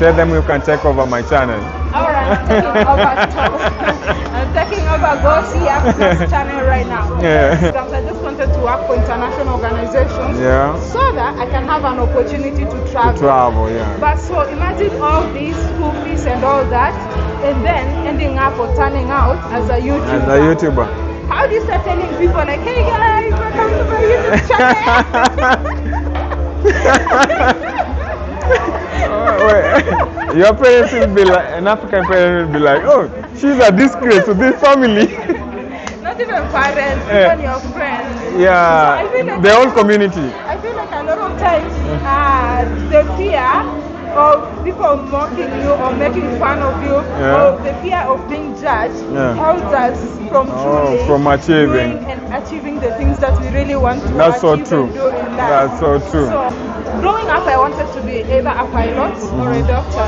Tell them you can take over my channel. Alright, I'm taking over GoSeeAfrica's channel right now. Yeah. Because I just wanted to work for international organizations. Yeah. So that I can have an opportunity to travel. Yeah. But so imagine all these school fees and all that, and then ending up or turning out as a YouTuber. How do you start telling people like, hey guys, welcome to my YouTube channel? Your parents will be like, an African parent will be like, oh, she's a disgrace to this family. Not even parents, even your friends. Yeah, So like the whole community. I feel like a lot of times the fear of people mocking you or making fun of you, or the fear of being judged, holds us from achieving the things that we really want to That's so achieve true. and do in life. That's so true. So, growing up, I wanted to be either a pilot or a doctor.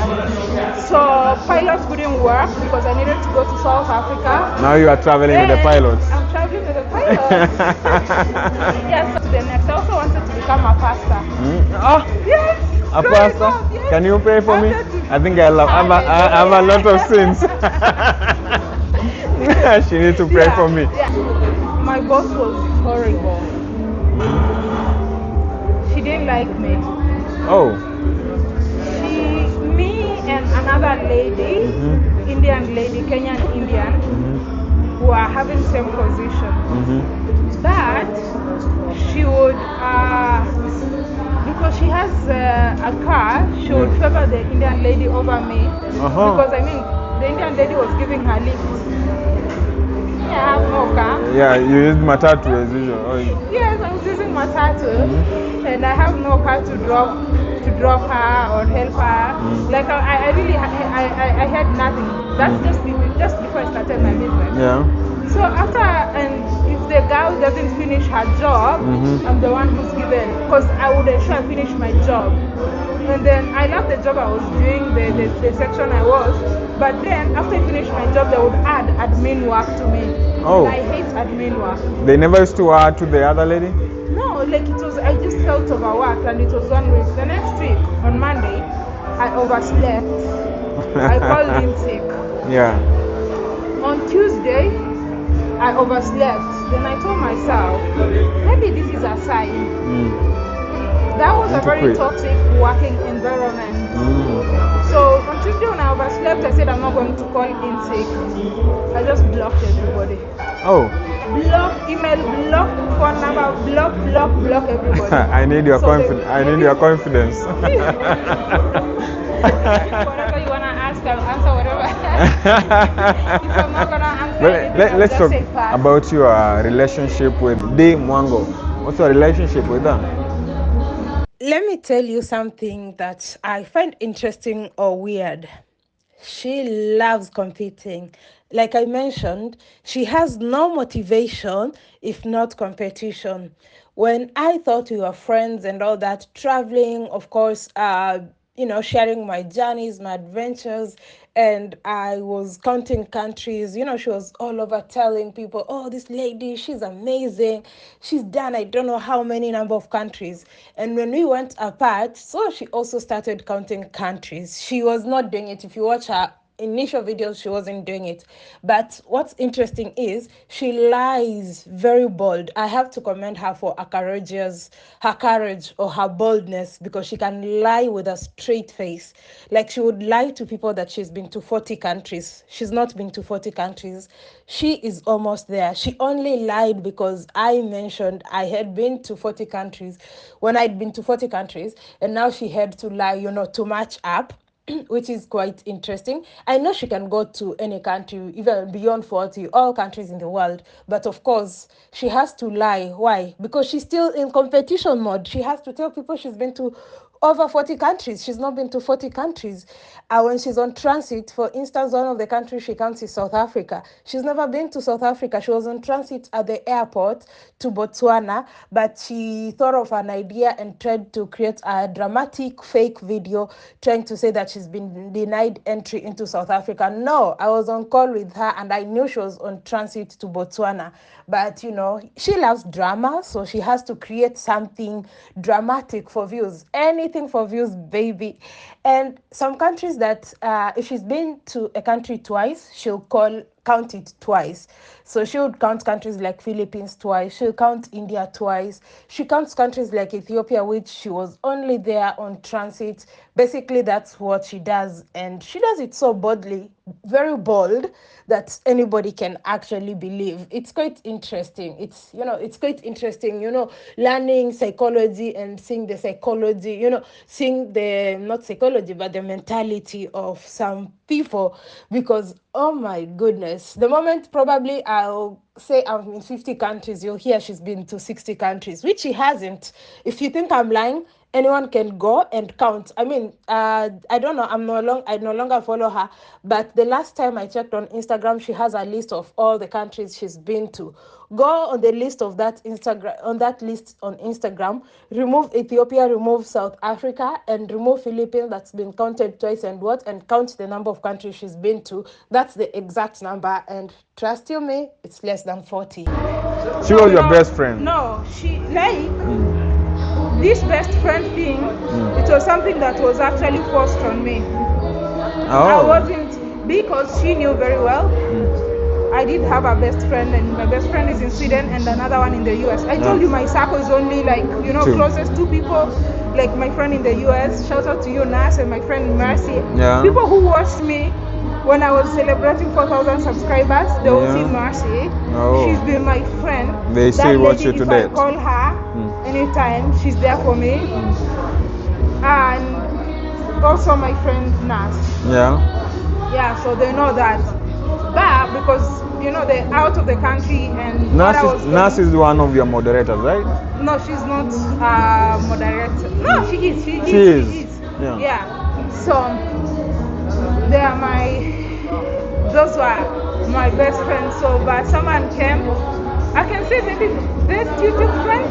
So pilot wouldn't work because I needed to go to South Africa. Now you are traveling with the pilots. I'm traveling with the pilots. Yes. To the next, I also wanted to become a pastor. Oh, yes. A pastor? Yes. Can you pray for me? I think I have a lot of sins. She needs to pray for me. Yeah. My boss was horrible. She didn't like me. Oh. Me and another lady, Indian lady, Kenyan Indian, were having same position. But she would, because she has a car, she would favor the Indian lady over me. Because I mean, the Indian lady was giving her lift. Yeah, I have no car. Yeah, you used matatu as usual. Oh. Yes, I was using matatu, and I have no car to drop her or help her. Like I really I had nothing. That's just before I started my business. Yeah. So after, and if the girl doesn't finish her job, I'm the one who's given, because I would ensure I finish my job. And then I love the job I was doing, the section I was. But then after I finished my job, they would add admin work to me. Oh. I hate admin work. They never used to add to the other lady? No, like it was, I just felt overworked, and it was 1 week. The next week, on Monday, I overslept. I called in sick. Yeah. On Tuesday, I overslept. Then I told myself, maybe this is a sign. That was a very toxic working environment. So on Tuesday when I overslept, I said I'm not going to call in sick. I just blocked everybody. Oh. Block email, block phone number, block everybody. I need your confidence. I need your confidence. Whatever you wanna ask, I'll answer whatever. If I'm not gonna answer anything, let's talk say pass. about your relationship with Dee Mwango. What's your relationship with her? Let me tell you something that I find interesting or weird. She loves competing. Like I mentioned, she has no motivation if not competition. When I thought we were friends and all that, traveling, of course, sharing my journeys, my adventures, and I was counting countries. She was all over telling people, oh, this lady, she's amazing. She's done I don't know how many number of countries. And when we went apart, so she also started counting countries. She was not doing it. If you watch her initial videos, she wasn't doing it. But what's interesting is she lies very bold. I have to commend her for her courage or her boldness, because she can lie with a straight face. Like she would lie to people that she's been to 40 countries. She's not been to 40 countries. She is almost there. She only lied because I mentioned I had been to 40 countries when I'd been to 40 countries, and now she had to lie, to match up. Which is quite interesting. I know she can go to any country, even beyond 40, all countries in the world. But of course, she has to lie. Why? Because she's still in competition mode. She has to tell people she's been to over 40 countries. She's not been to 40 countries. When she's on transit, for instance, one of the countries she counts is South Africa. She's never been to South Africa. She was on transit at the airport to Botswana, but she thought of an idea and tried to create a dramatic fake video trying to say that she's been denied entry into South Africa. No, I was on call with her and I knew she was on transit to Botswana. But, she loves drama, so she has to create something dramatic for views. Anything for views, baby. And some countries that if she's been to a country twice, she'll count it twice. So she would count countries like Philippines twice. She'll count India twice. She counts countries like Ethiopia, which she was only there on transit. Basically, that's what she does. And she does it so boldly, very bold, that anybody can actually believe. It's quite interesting. It's quite interesting, learning psychology and seeing the psychology, seeing the, not psychology, but the mentality of some people. Because, oh my goodness, the moment probably I'll say I'm in 50 countries, you'll hear she's been to 60 countries, which she hasn't. If you think I'm lying, anyone can go and count. I mean, I don't know. I no longer follow her, but the last time I checked on Instagram, she has a list of all the countries she's been to. Go on the list of that list on Instagram. Remove Ethiopia, remove South Africa, and remove Philippines. That's been counted twice, and count the number of countries she's been to. That's the exact number, and trust you me, it's less than 40. She was your best friend? No, she this best friend thing, it was something that was actually forced on me. I wasn't, because she knew very well. I did have a best friend, and my best friend is in Sweden and another one in the US. I told you my circle is only like, Two. Closest two people, like my friend in the US, shout out to you, Nas, and my friend Mercy. Yeah. People who watched me when I was celebrating 4,000 subscribers, they will see Mercy. She's been my friend. They still watch you today. If I call her anytime, she's there for me. And also my friend Nas. Yeah, so they know that. But because they're out of the country, and Nas is one of your moderators, right? No, she's not a moderator. No, she is. She is. Yeah. So they are those were my best friends. So, but someone came. I can say maybe best YouTube friend,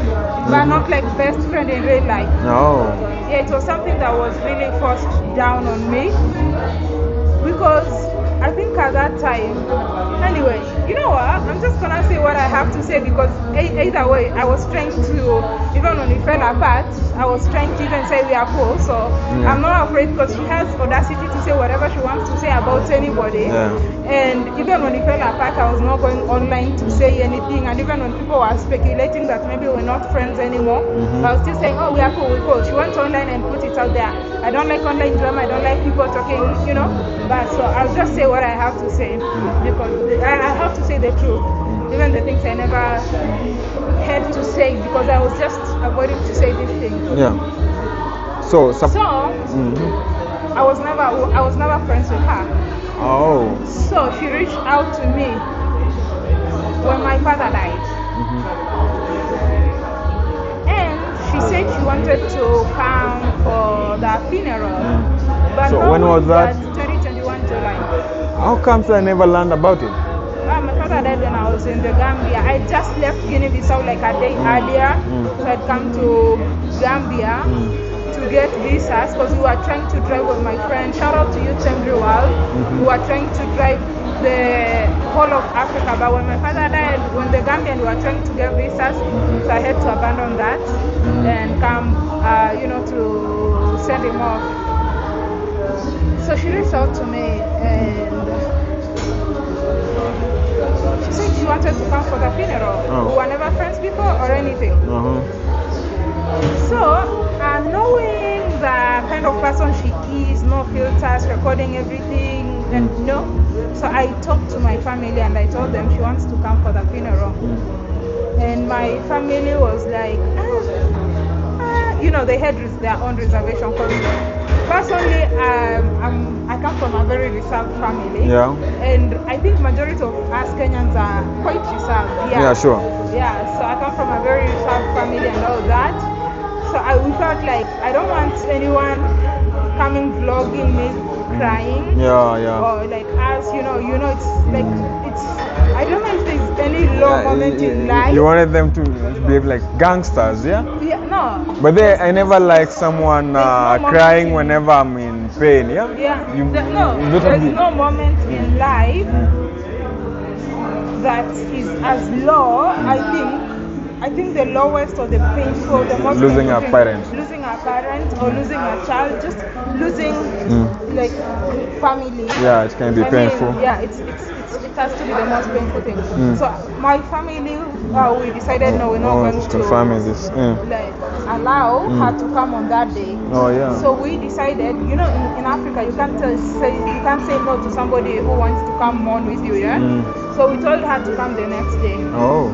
but not like best friend in real life. No. Yeah, it was something that was really forced down on me, because I think at that time, anyway, you know what? I'm just gonna say what I have to say, because either way, I was trying to, even when we fell apart, I was trying to even say we are cool. So I'm not afraid, because she has audacity to say whatever she wants to say about anybody. And even when we fell apart, I was not going online to say anything. And even when people were speculating that maybe we're not friends anymore, I was still saying, oh, we are cool, we're cool. She went online and put it out there. I don't like online drama. I don't like people talking, But so I'll just say what I have to say, because I have to say the truth, even the things I never had to say, because I was just avoiding to say these things. Yeah. So I was never friends with her. Oh. So she reached out to me when my father died. And she said she wanted to come for the funeral. But so when was that? 2021 July. How come I never learned about it? My father died when I was in the Gambia. I just left Guinea-Bissau like a day earlier. So I'd come to Gambia to get visas, because we were trying to drive with my friend. Shout out to you, Tigress. We were trying to drive the whole of Africa. But when my father died, when the Gambian, we were trying to get visas, so I had to abandon that and come, to send him off. So she reached out to me, and she said she wanted to come for the funeral. We were never friends before or anything. So, knowing the kind of person she is, no filters, recording everything, and so I talked to my family and I told them she wants to come for the funeral. And my family was like, they had their own reservation, because personally, I come from a very reserved family. And I think majority of us Kenyans are quite reserved. Yeah, sure. Yeah, so I come from a very reserved family and all that. So we felt like I don't want anyone coming vlogging me crying. Or like us, it's like, I don't know if there's any low moment in life. You wanted them to behave like gangsters, Yeah, no. But I never like someone crying whenever I'm in pain, There's no moment in life that is as low, I think, I think the lowest or the painful, the most Losing painful a parent. losing a parent or losing a child, just losing like family. Yeah, it can be painful. Yeah, it has to be the most painful thing. So my family, we decided no, we're not going to confirming this. like allow her to come on that day. Oh yeah. So we decided, you know, in Africa, you can't say no to somebody who wants to come mourn with you, yeah. So we told her to come the next day. Oh.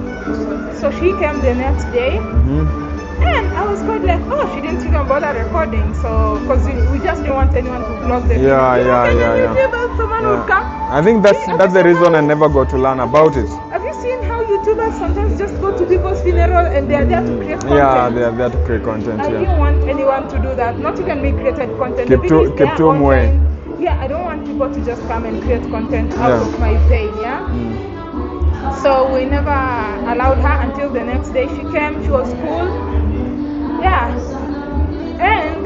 So she came the next day, and I was quite like, oh, she didn't even bother recording. So because we just didn't want anyone to vlog the video. Yeah. Someone would come. I think that's the reason I never got to learn about it. Have you seen how YouTubers sometimes just go to people's funeral and they are there to create content? Yeah, they are there to create content. I didn't want anyone to do that. Not even me created content. Keep to way. Yeah, I don't want people to just come and create content out of my pain. Yeah. So we never allowed her until the next day. She came. She was cool. Yeah. And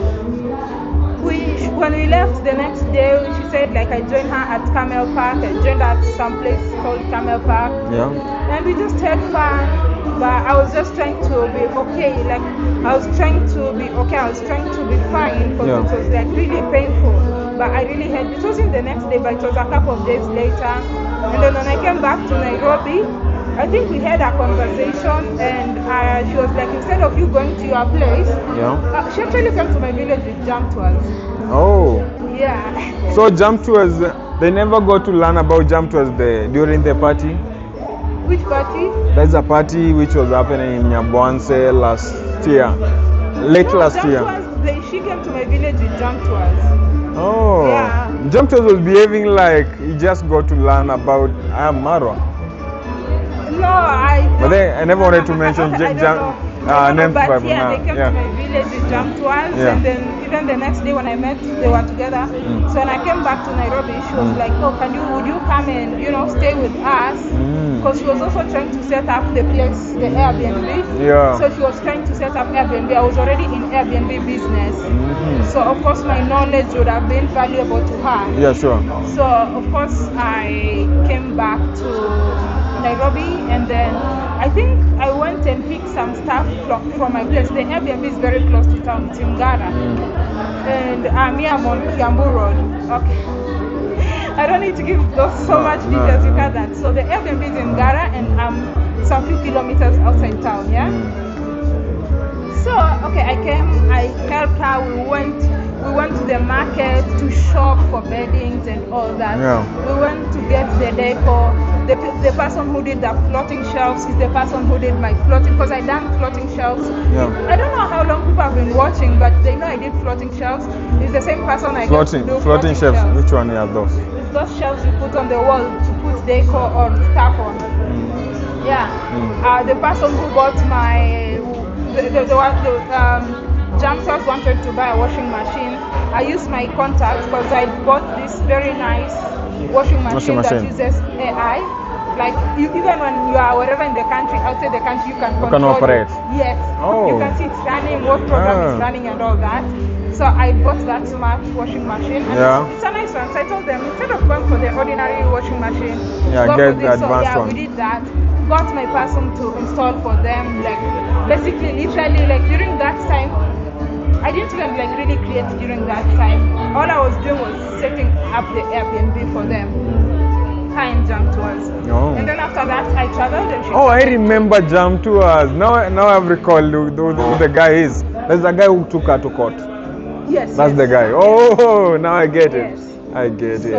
when we left the next day, she said like I joined her at Camel Park. I joined her at some place called Camel Park. Yeah. And we just had fun. But I was just trying to be okay. Like I was trying to be okay. I was trying to be fine because it was like really painful. But I really had. It wasn't the next day, but it was a couple of days later. And then when I came back to Nairobi, I think we had a conversation, and she was like, instead of you going to your place, she actually came to my village with jam tours. Oh. Yeah. So jam tours, they never got to learn about jam tours during the party? Which party? There's a party which was happening in Nyabwanse last year. Last year. She came to my village with jam tours. Oh. Yeah. Jam tours was behaving like you just got to learn about Marwa. No, But then I never wanted to mention names. But yeah, they came to my village with jam tours, and then even the next day when I met, they were together. So when I came back to Nairobi, she was like, "Oh, would you come and stay with us?" Because she was also trying to set up the place, the Airbnb. Yeah. So she was trying to set up Airbnb. I was already in Airbnb business, so of course my knowledge would have been valuable to her. Yeah, sure. So of course I came back to Nairobi, and then I think I went and picked some stuff from my place. The Airbnb is very close to town, Tingara, and I'm on Kiambu Road. Okay, I don't need to give so much details. You got that. So the Airbnb is in Ngara, and I'm some few kilometers outside town. Yeah. So okay, I came. I helped her. We went to the market to shop for beddings and all that. Yeah. We went to get the decor. The person who did the floating shelves is the person who did my floating, because I done floating shelves. Yeah. I don't know how long people have been watching, but they know I did floating shelves. It's the same person I got to do floating shelves. Which one are those? It's those shelves you put on the wall to put decor or stuff on. Yeah. The person who bought my Jamsters wanted to buy a washing machine. I used my contacts because I bought this very nice washing machine that uses AI. Like even when you are wherever in the country, outside the country, you can control operate. Yes. Oh. You can see it's running, what program is running, and all that. So I bought that smart washing machine. And it's a nice one. So I told them, instead of going for the ordinary washing machine, go get for the this. advanced one. We did that. Got my person to install for them. Like basically, literally, like during that time, I didn't even like really create during that time. All I was doing was setting up the Airbnb for them. And jam tours. Oh. And then after that, I traveled and she I remember jam tours. Now I've recalled who the guy is. There's a guy who took her to court. Yes. That's the guy. Oh, now I get it. I get it.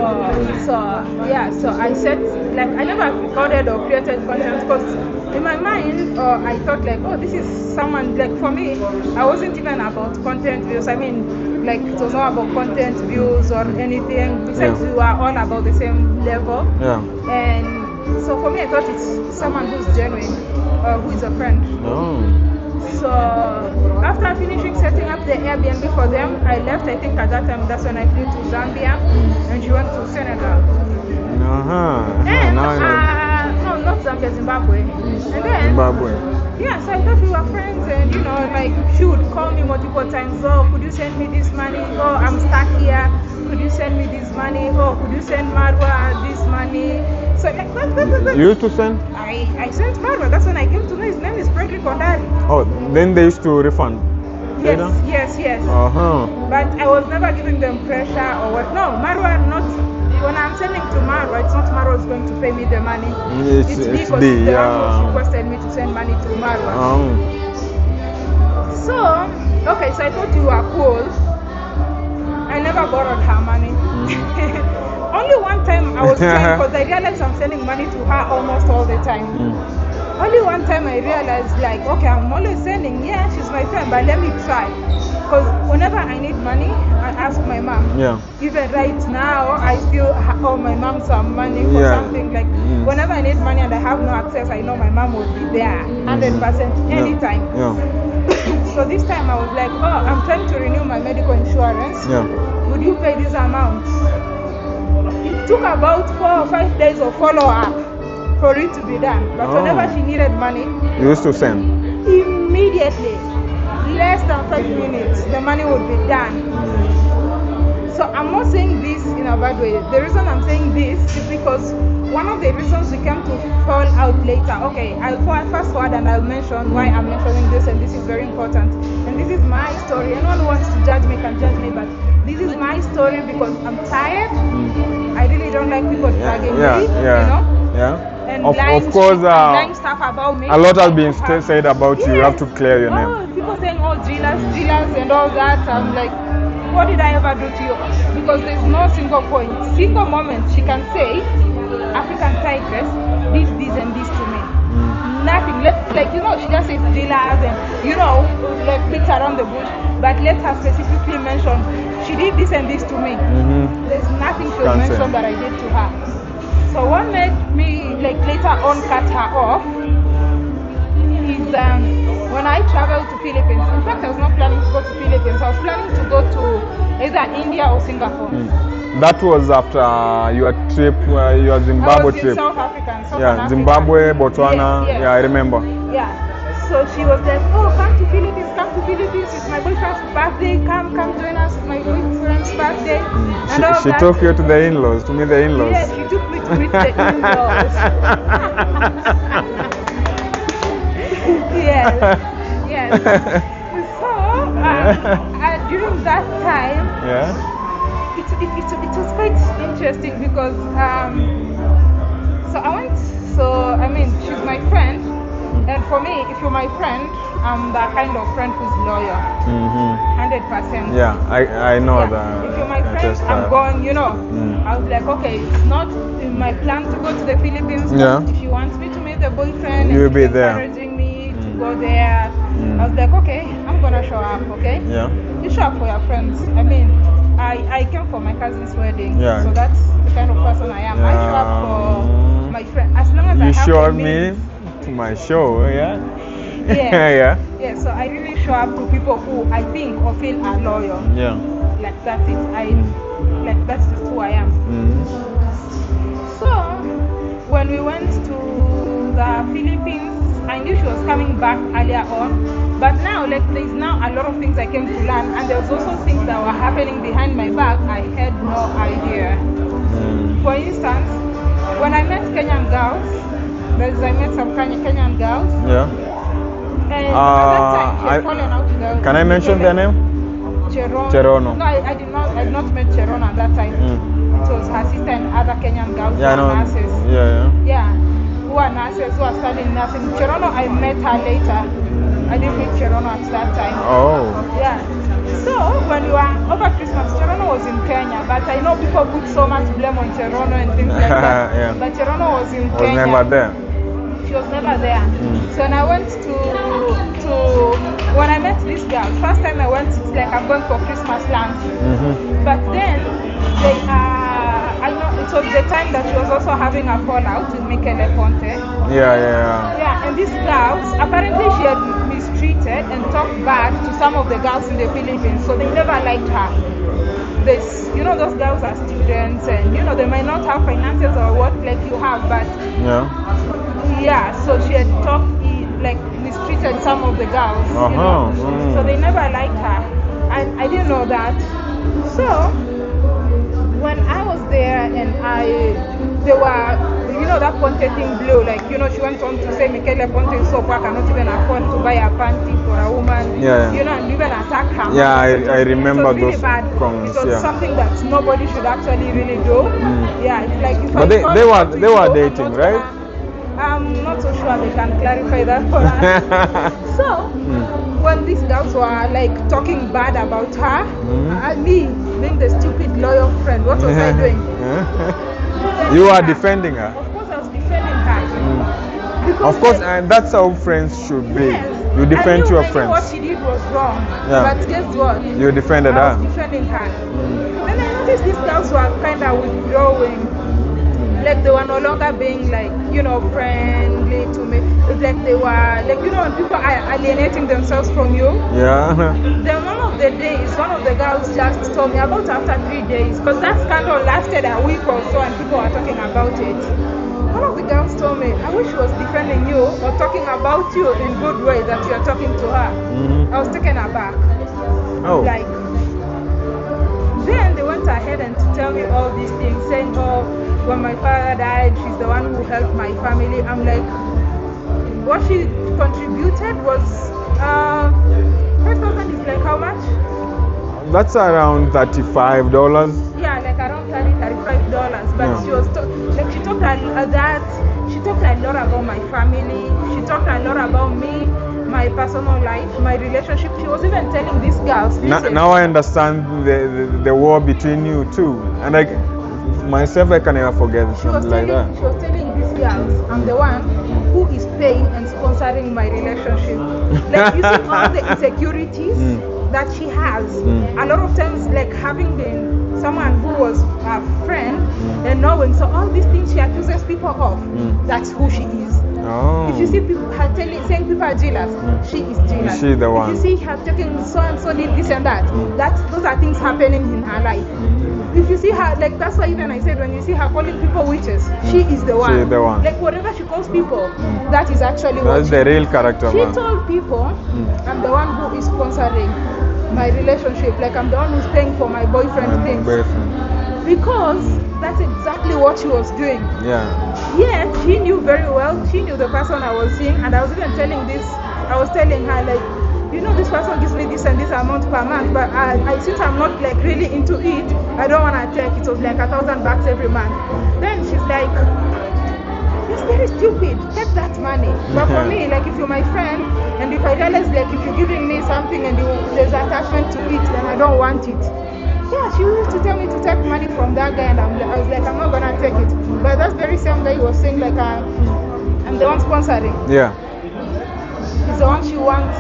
So I said, like, I never recorded or created content because in my mind, I thought like, oh, this is someone, like for me, I wasn't even about content views. I mean, like it was not about content views or anything. Besides, we were all about the same level. Yeah. And so for me, I thought it's someone who's genuine, who is a friend. Oh. So after finishing setting up the Airbnb for them, I left. I think at that time, that's when I flew to Zambia, and she went to Senegal. And no, not Zambia, Zimbabwe. And then Zimbabwe. Yeah, so I thought we were friends, and like she would call me multiple times. Oh, could you send me this money? Oh, I'm stuck here. Could you send me this money? Oh, could you send Marwa this money? So You used to send? I sent Marwa. That's when I came to know his name is secondary. Oh, then they used to refund. Yes. Uh-huh. But I was never giving them pressure or what. No, Marwa not. When I'm sending to Marwa, it's not Marwa who's going to pay me the money. It's because Dee, the yeah. landlord requested me to send money to Marwa. So, okay, so I thought you were cool. I never borrowed her money. Only one time I was trying, because I realized I'm sending money to her almost all the time. Only one time I realized, like, okay, I'm always sending, yeah, she's my friend, but let me try. Because whenever I need money, I ask my mom. Yeah. Even right now, I still owe my mom some money for something. Like, whenever I need money and I have no access, I know my mom will be there 100% anytime. So this time I was like, oh, I'm trying to renew my medical insurance. Would you pay this amount? It took about 4 or 5 days of follow-up for it to be done. But whenever she needed money, you used to send? Immediately. Less than 5 minutes, the money would be done. So I'm not saying this in a bad way. The reason I'm saying this is because one of the reasons we came to fall out later. Okay, I'll fast forward and I'll mention why I'm mentioning this, and this is very important. And this is my story. Anyone who wants to judge me can judge me, but this is my story because I'm tired. I really don't like people dragging me, you know? And of course, lying stuff about me. A lot has been said about you. You have to clear your name. People saying, oh, drillers and all that. I'm like, what did I ever do to you? Because there's no single point, single moment she can say, African Tigress did this and this to me. Nothing. She just says drillers and, like beats around the bush. But let her specifically mention, she did this and this to me. There's nothing to mention that I did to her. So what made me later on cut her off is when I traveled to Philippines. In fact, I was not planning to go to Philippines. I was planning to go to either India or Singapore. That was after your trip, your Zimbabwe trip. In South Africa. Zimbabwe, Botswana. Yes. Yeah, I remember. Yeah. So she was like, oh, come to Philippines. It's my boyfriend's birthday. Come join us. It's my boyfriend's birthday. She took you to the in-laws, to meet the in-laws. Yes, she took me to meet the in-laws. Yes. So, during that time, it was quite interesting because, she's my friend. And for me, if you're my friend, I'm the kind of friend who's loyal. 100%. Yeah, I know that. If you're my friend, I'm going, I was like, okay, it's not in my plan to go to the Philippines. But if you want me to meet the boyfriend, you'll be there. Encouraging me to go there. I was like, okay, I'm going to show up, okay? Yeah. You show up for your friends. I came for my cousin's wedding. Yeah. So that's the kind of person I am. I show up for my friend. As long as I have showed me to my show, yeah? Yeah. So I really show up to people who I think or feel are loyal. Yeah. Like that's it. That's just who I am. So when we went to the Philippines, I knew she was coming back earlier on. But now, there's now a lot of things I came to learn, and there was also things that were happening behind my back. I had no idea. For instance, when I met Kenyan girls, I met some Kenyan girls. Yeah. And at that time, she had fallen out with them. Can I mention their name? Cherono. No, I did not met Cherono at that time. It was her sister and other Kenyan girls who are nurses. Yeah. Who are nurses, who are studying nursing. Cherono, I met her later. I didn't meet Cherono at that time. Oh. Yeah. So when we were over Christmas, Cherono was in Kenya, but I know people put so much blame on Cherono and things like that. But Cherono was in Kenya. Was never there. She was never there. So when I went when I met this girl, first time I went, it's like I'm going for Christmas lunch. But then I know it was the time that she was also having a fallout with Michele Ponte. Yeah, and these girls, apparently she had mistreated and talked bad to some of the girls in the Philippines, so they never liked her. Those girls are students and, they might not have finances or what like you have, but so she had talked, mistreated some of the girls, so they never liked her, and I didn't know that. So when I was there and they were, that Ponte thing blew. Like, she went on to say Michele Ponte is so poor, cannot even afford to buy a panty for a woman. Yeah. And even attack her. Yeah, I remember it was really those bad. comments. It was something that nobody should actually really do. Yeah, it's like if But they were dating, right? I'm not so sure they can clarify that for us. So, when these girls were like talking bad about her, and me being the stupid loyal friend, what was I doing? You are defending her. Of course, I was defending her. Because of course, and that's how friends should be. Yes, You defend your I knew friends. what she did was wrong. Yeah. But guess what? You defended I was her. defending her. Then I noticed these girls were kind of withdrawing. Like they were no longer being like, friendly to me. It's like they were like, when people are alienating themselves from you. Yeah. Then one of the days, one of the girls just told me about after 3 days, because that scandal lasted a week or so and people were talking about it. One of the girls told me, I wish she was defending you or talking about you in good way that you are talking to her. I was taken aback. Oh. Like, then they went ahead and to tell me all these things, saying, when my father died, she's the one who helped my family. I'm like, what she contributed was 5,000 is like how much? That's around $35. Yeah, like around $35. But she was she talked she talked a lot about my family. She talked a lot about me, my personal life, my relationship. She was even telling these girls. Now I understand the war between you two, and myself, I can never forget something like that. She was telling these girls, I'm the one who is paying and sponsoring my relationship. Like, you see all the insecurities that she has. A lot of times, like having been someone who was a friend and knowing, so all these things she accuses people of, that's who she is. Oh. If you see people saying people are jealous, she is jealous. She's the one. If you see her taking so and so did this and that, those are things happening in her life. If you see her, like that's why even I said when you see her calling people witches, she is the one. She is the one. Like whatever she calls people, that is actually that's the real character. She told people, I'm the one who is sponsoring my relationship. Like I'm the one who's paying for my boyfriend things. Because that's exactly what she was doing. Yeah. Yet she knew very well. She knew the person I was seeing, and I was even telling this. I was telling her like, this person gives me this and this amount per month, but since I'm not like really into it, I don't want to take it. It was like $1,000 every month. Then she's like, it's very stupid. Take that money. But for me, like if you're my friend, and if I realize like if you're giving me something and there's attachment to it, then I don't want it. Yeah, she used to tell me to take money from that guy, and I was like, I'm not gonna take it. But that very same guy was saying like, I'm the one sponsoring. Yeah. He's the one she wants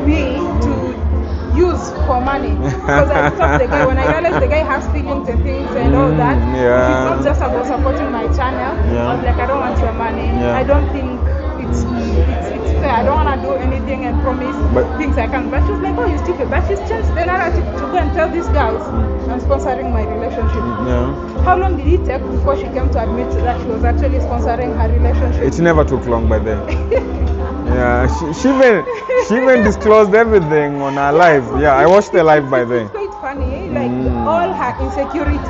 me to use for money. Because I stopped the guy when I realized the guy has feelings and things and all that. Yeah. It's not just about supporting my channel. Yeah. I was like, I don't want your money. Yeah. I don't think it's fair. I don't want to do anything and promise things I can't. But she's like, oh, you're stupid. But she's changed the narrative to go and tell these girls I'm sponsoring my relationship. Yeah. How long did it take before she came to admit that she was actually sponsoring her relationship? It never took long by then. Yeah, she even disclosed everything on her live. Yeah, I watched the live by then. It's quite funny, like all her insecurities.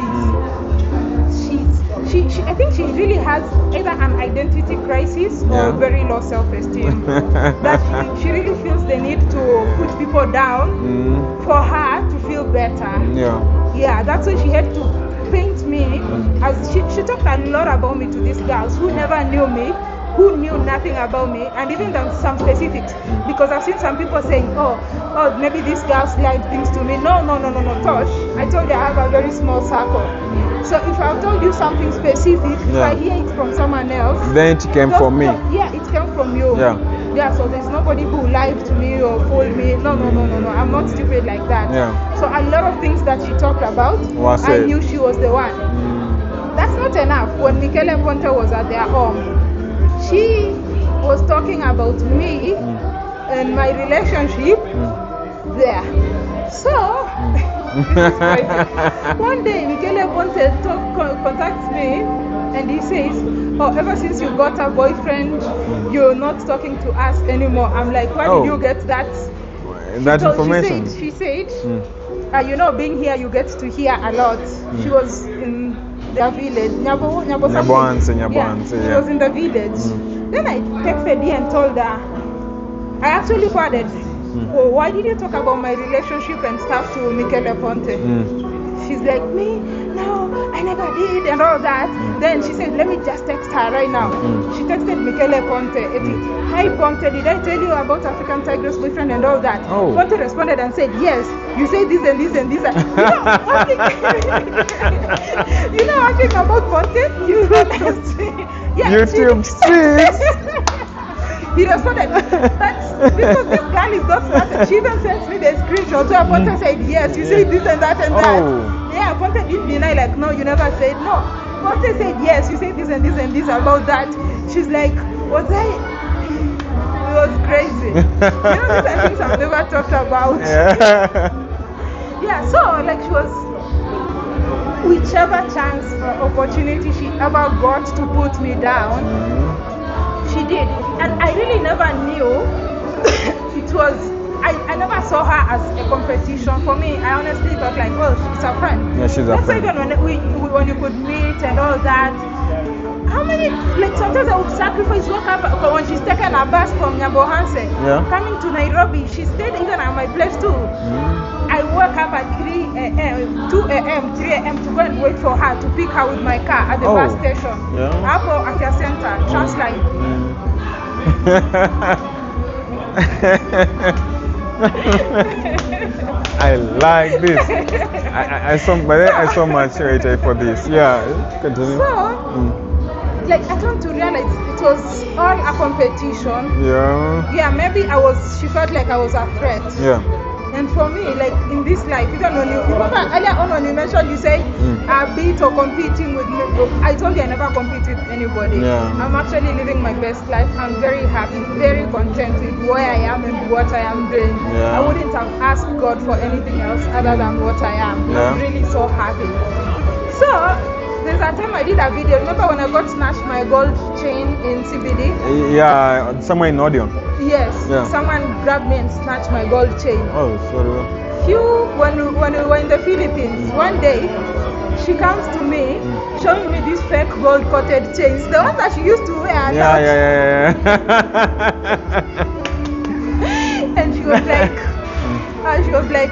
I think she really has either an identity crisis or very low self-esteem. That she really feels the need to put people down for her to feel better. Yeah, that's why she had to paint me as she talked a lot about me to these girls who never knew me, who knew nothing about me, and even some specifics. Because I've seen some people saying, oh, maybe these girls lied things to me. No, Tosh. I told you I have a very small circle. So if I've told you something specific, if I hear it from someone else, then it came from me. Yeah, it came from you. Yeah, so there's nobody who lied to me or fooled me. No. I'm not stupid like that. Yeah. So a lot of things that she talked about, I knew she was the one. That's not enough. When Michele Ponte was at their home, she was talking about me and my relationship there. So, one day Michele Ponte contacts me and he says, ever since you got a boyfriend, you're not talking to us anymore. I'm like, where did you get that information? She said, being here, you get to hear a lot. She was in their village. Nyabo Nyaboanse, something. Nyaboanse, She yeah. was in the village. Then I texted her and told her. I actually forwarded. Oh, why did you talk about my relationship and stuff to Michele Ponte? She's like, me? No, I never did and all that. Then she said, let me just text her right now. She texted Michele Ponte. Hi Ponte, did I tell you about African Tigress boyfriend and all that? Oh. Ponte responded and said, yes, you say this and this and this. You know one thing about Ponte? YouTube streets. He responded, that's because this girl is not started. She even sent me the screenshot. So Ponte said, yes, you say this and that and that. Yeah, Ponte didn't deny, like, no, you never said no. Ponte said, yes, you say this and this and this about that. She's like, was I? It was crazy. You know, these are things I've never talked about. Yeah, so, like, she was, whichever chance or opportunity she ever got to put me down, she did. And I really never knew it was, I never saw her as a competition. For me, I honestly thought like, well, she's a friend. Yeah, she's a friend. Even when you could meet and all that. How many, like sometimes I would sacrifice work up when she's taken a bus from Nyabohanse. Coming to Nairobi, she stayed even at my place too. I woke up at 3 a.m., 2 a.m., 3 a.m. to go and wait for her to pick her with my car at the bus station. Hapo at your center, Transline. I like this. I saw maturity for this. Yeah, continue. So, like I come to realize it was all a competition. Yeah, maybe she felt like I was a threat. Yeah. And for me, like in this life, even when you remember earlier on when you mentioned, you say a bit or competing with me. I told you I never compete with anybody. I'm actually living my best life. I'm very happy, very content with where I am and what I am doing. I wouldn't have asked God for anything else other than what I am. I'm really so happy. So there's a time I did a video. Remember when I got snatched my gold chain in CBD? Yeah, somewhere in Odeon. Yes. Someone grabbed me and snatched my gold chain. Oh, sorry. When we were in the Philippines, one day she comes to me showing me these fake gold coated chains, the ones that she used to wear. Yeah. And she was like,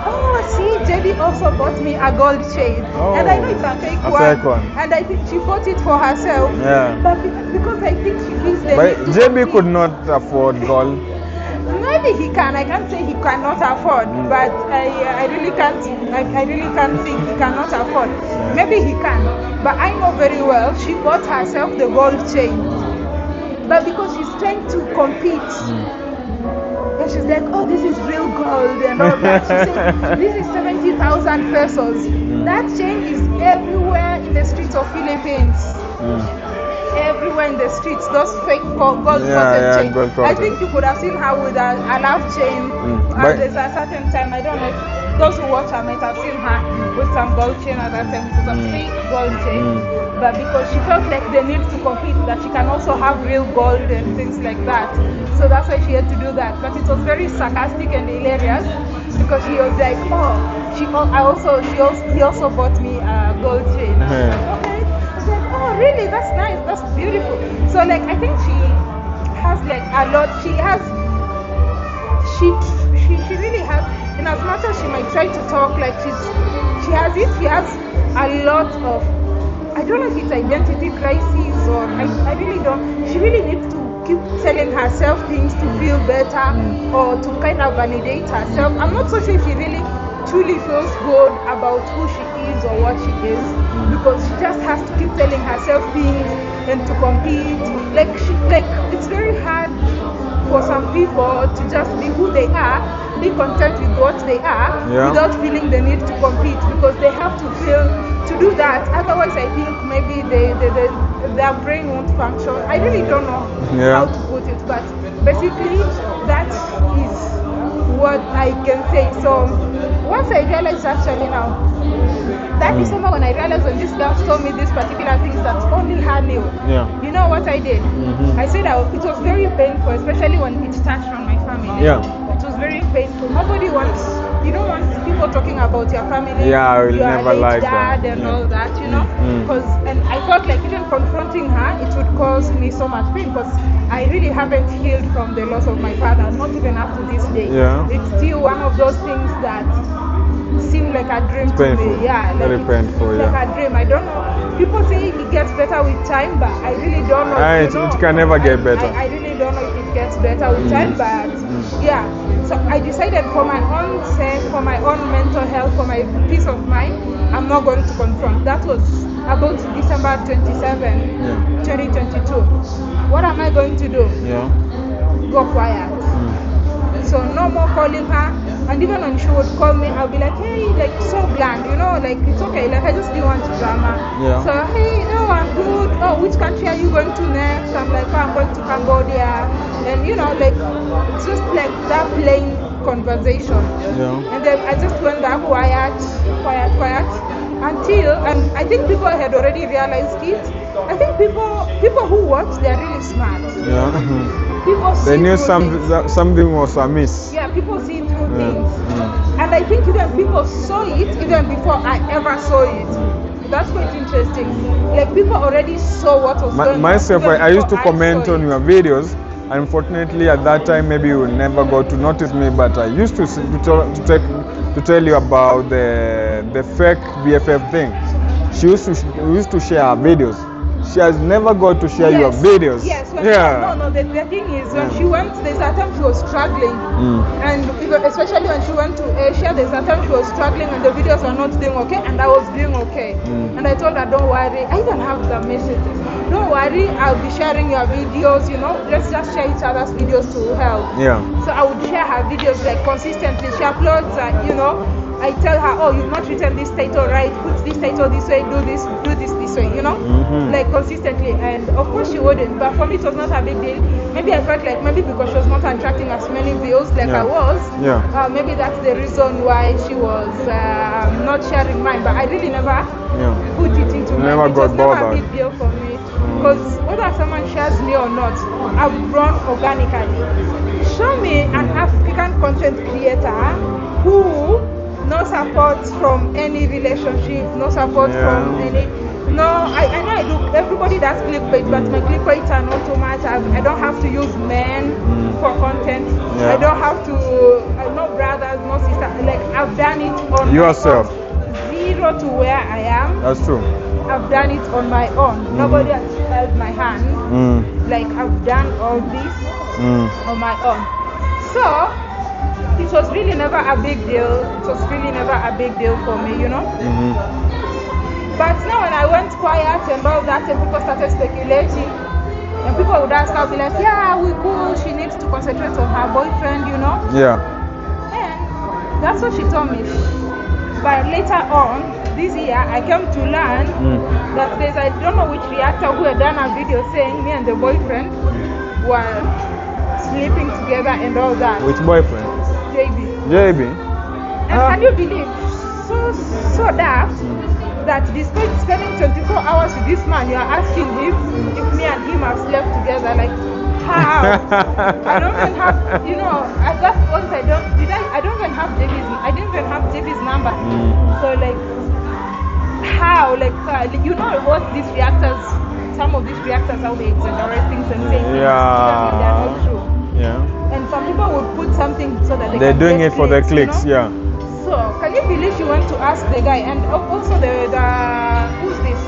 oh, see, JB also bought me a gold chain. And I know it's a fake one. And I think she bought it for herself. But because I think she feels the But JB could not afford gold. Maybe he can. I can't say he cannot afford, but I really can't think he cannot afford. Maybe he can. But I know very well she bought herself the gold chain. But because she's trying to compete. And she's like, oh, this is real gold and all that. She said, this is 70,000 pesos. That chain is everywhere in the streets of Philippines. Everywhere in the streets, those fake gold coated chains. I think you could have seen her with a love chain. There's a certain time, I don't know if those who watch her might have seen her with some gold chain at that time. It was a fake gold chain. But because she felt like the need to compete, that she can also have real gold and things like that. So that's why she had to do that. But it was very sarcastic and hilarious because she was like, oh, he also bought me a gold chain. I was like, okay. I was like, oh, really? That's nice. That's beautiful. So like, I think she has like a lot. She really has. In as much as she might try to talk like she has a lot of. I don't know if it's identity crisis or I really don't. She really needs to keep telling herself things to feel better or to kind of validate herself. I'm not so sure if she really truly feels good about who she is or what she is, because she just has to keep telling herself things and to compete. Like it's very hard for some people to just be who they are, be content with what they are, without feeling the need to compete, because they have to feel to do that. Otherwise, I think maybe their brain won't function. I really don't know how to put it, but basically that is what I can say. So once I realized actually now, that December when I realized when this girl told me these particular things that only her knew, you know what I did? I said it was very painful, especially when it started from my family. It was very painful. Nobody wants you don't want people talking about your family. Yeah, I will your never late like dad that. and all that, you know. Mm. Because and I felt like even confronting her, it would cause me so much pain because I really haven't healed from the loss of my father, not even up to this day. Yeah. It's still one of those things that seem like a dream to Painful. me. Yeah, like Very it's painful, like yeah. a dream. I don't know. People say it gets better with time, but I really don't know. It can never get better. I really don't know if it gets better with time, but yeah. So I decided for my own sake, for my own mental health, for my peace of mind, I'm not going to confront. That was about December 27, 2022. What am I going to do? Yeah. Go quiet. So no more calling her. And even when she would call me, I'll be like, hey, like so bland, you know, like it's okay. Like I just didn't want drama. Yeah. So hey, oh, I'm good. Oh, which country are you going to next? I'm like, oh, I'm going to Cambodia. And you know, like it's just like that plain conversation. Yeah. And then I just went back quiet, until, and I think people had already realized it. I think people who watch, they're really smart. Yeah. People see They knew through things. something was amiss. Yeah, people see through things. And I think even people saw it even before I ever saw it. That's quite interesting. Like people already saw what was going on. Myself, even I used to before comment saw on it. your videos. Unfortunately, at that time, maybe you never got to notice me, but I used to tell you about the fake BFF thing. She used to share her videos. She has never got to share your videos. Yes. Yeah. No. The thing is, when she went, there's a time she was struggling, and even, especially when she went to Asia, there's a time she was struggling, and the videos were not doing okay, and I was doing okay. And I told her, don't worry. I even have the messages. Don't worry, I'll be sharing your videos. You know, let's just share each other's videos to help. Yeah. So I would share her videos like consistently. She uploads, you know. I tell her, oh, you've not written this title right, put this title this way, do this way, you know, like consistently. And of course she wouldn't, but for me it was not a big deal. Maybe I felt like maybe because she was not attracting as many views like I was, maybe that's the reason why she was not sharing mine. But I really never put it into mine. Never It got was never bothered. a big deal for me. Because whether someone shares me or not, I've grown organically. Show me an African content creator who no support from any relationship, no support from any. No, I know I do. Everybody does clickbait, but my clickbaits are not too much. I don't have to use men for content. I don't have to. No brothers, no sisters. Like I've done it on yourself. My own. Zero to where I am. That's true. I've done it on my own. Nobody has held my hand. Like I've done all this on my own. So it was really never a big deal. It was really never a big deal for me, you know. But now when I went quiet and all that, and people started speculating, and people would ask, I'll be like, yeah, we cool. She needs to concentrate on her boyfriend, you know. Yeah. And that's what she told me. But later on, this year, I came to learn that there's, I don't know which reactor who had done a video saying me and the boyfriend were sleeping together and all that. Which boyfriend? JB. And can you believe, so daft, that despite spending 24 hours with this man, you are asking him if me and him have slept together. Like, how? I don't even have, you know, at that point I don't even have I didn't even have JB's number. So like, how? Like, you know what these reactors, some of these reactors, how they exaggerate things and say things even when they're not true. Yeah. And some people would put something so that they're doing it for the clicks, you know? So can you believe she went to ask the guy, and also the who's this?